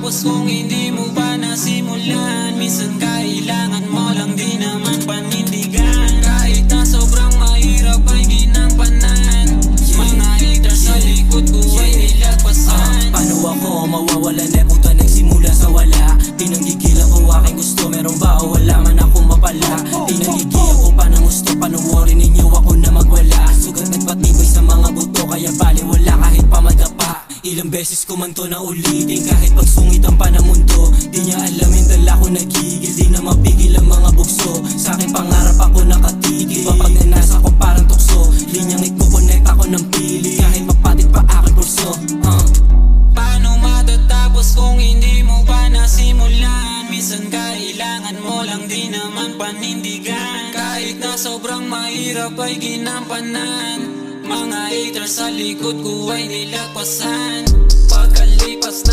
matatapos kung hindi mo pa nasimulan. Minsan kailangan mo lang di naman panindigan. Kahit na sobrang mahirap ay ginampanan. Mga haters sa likod ko ay nilagpasan. Paano ako mawawala na puta nagsimula sa wala? Tinanggigilan ko aking gusto, meron ba o wala man akong mapala? Tinanggigilan ko pa ng gusto, panuorin ninyo ako na magwala. Sugat nagpatibay sa mga buto, kaya baliwala kahit pamadapa. Ilang beses ko man to na ulitin, kahit pagsungit ang panamundo. Di niya alamin dala ko nagigil, di na mapigil ang mga bukso. Sa aking pangarap ako nakatigil, kapag nanasa ko parang tukso. Linyang ikukonect ako ng pili, kahit mapatit pa aking pulso. Paano matatapos kung hindi mo pa nasimulan? Minsan kailangan mo lang di naman panindigan. Kahit na sobrang mahirap ay ginampanan. Mga haters sa likod ko ay nilagpasan. Pagkalipas